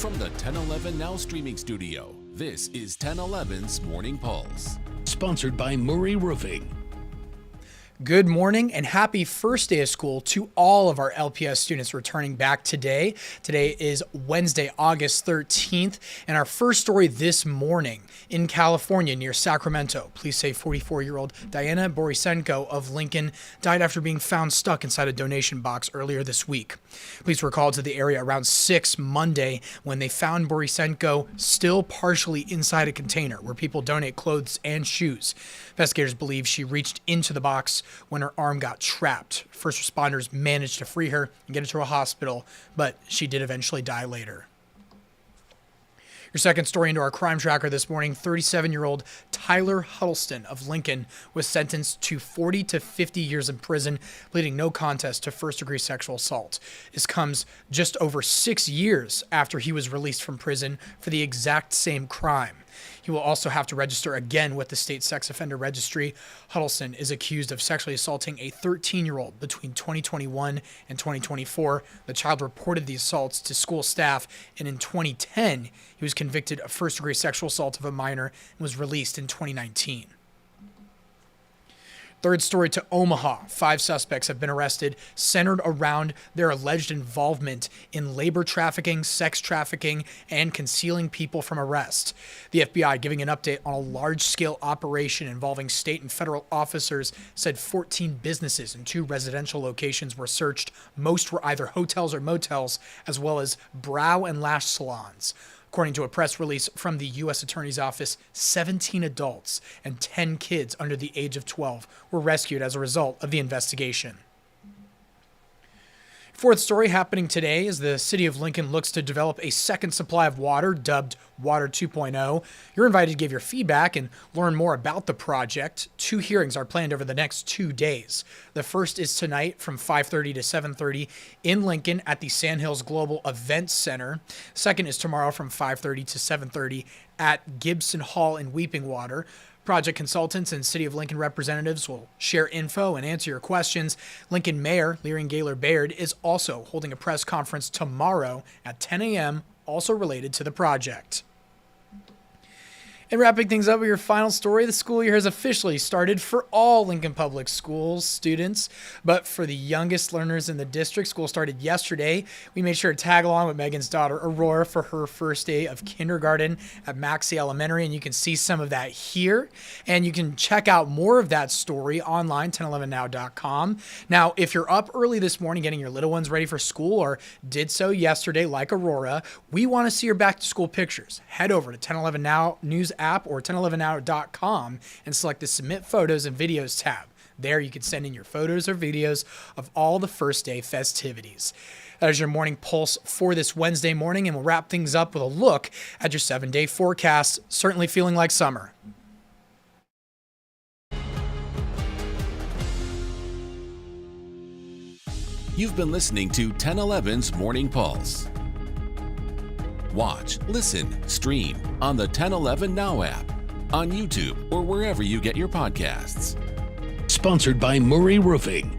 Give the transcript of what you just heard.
From the 1011 Now streaming studio, this is 1011's Morning Pulse. Sponsored by Murray Roofing. Good morning and happy first day of school to all of our LPS students returning back today. Today is Wednesday, August 13th, and our first story this morning in California near Sacramento. Police say 44-year-old Diana Borisenko of Lincoln died after being found stuck inside a donation box earlier this week. Police were called to the area around 6 Monday when they found Borisenko still partially inside a container where people donate clothes and shoes. Investigators believe she reached into the box when her arm got trapped. First responders managed to free her and get her to a hospital, but she did eventually die later. Your second story into our crime tracker this morning, 37-year-old Tyler Huddleston of Lincoln was sentenced to 40 to 50 years in prison, pleading no contest to first-degree sexual assault. This comes just over 6 years after he was released from prison for the exact same crime. He will also have to register again with the state sex offender registry. Huddleston is accused of sexually assaulting a 13-year-old between 2021 and 2024. The child reported the assaults to school staff, and in 2010, he was convicted of first-degree sexual assault of a minor and was released in 2019. Third story to Omaha. 5 suspects have been arrested, centered around their alleged involvement in labor trafficking, sex trafficking, and concealing people from arrest. The FBI giving an update on a large-scale operation involving state and federal officers said 14 businesses and 2 residential locations were searched. Most were either hotels or motels, as well as brow and lash salons. According to a press release from the U.S. Attorney's Office, 17 adults and 10 kids under the age of 12 were rescued as a result of the investigation. Fourth story happening today as the city of Lincoln looks to develop a second supply of water dubbed Water 2.0. You're invited to give your feedback and learn more about the project. 2 hearings are planned over the next 2 days. The first is tonight from 5:30 to 7:30 in Lincoln at the Sandhills Global Events Center. Second is tomorrow from 5:30 to 7:30 at Gibson Hall in Weeping Water. Project consultants and City of Lincoln representatives will share info and answer your questions. Lincoln Mayor Lyrian Gaylor Baird is also holding a press conference tomorrow at 10 a.m., also related to the project. And wrapping things up with your final story, the school year has officially started for all Lincoln Public Schools students. But for the youngest learners in the district, school started yesterday. We made sure to tag along with Megan's daughter, Aurora, for her first day of kindergarten at Maxey Elementary. And you can see some of that here. And you can check out more of that story online, 1011now.com. Now, if you're up early this morning getting your little ones ready for school or did so yesterday like Aurora, we want to see your back-to-school pictures. Head over to 1011 Now News app or 1011now.com and select the Submit Photos and Videos tab. There you can send in your photos or videos of all the first day festivities. That is your morning pulse for this Wednesday morning, and we'll wrap things up with a look at your 7-day forecast. Certainly feeling like summer. You've been listening to 1011's Morning Pulse. Watch, listen, stream on the 1011 Now app, on YouTube, or wherever you get your podcasts. Sponsored by Murray Roofing.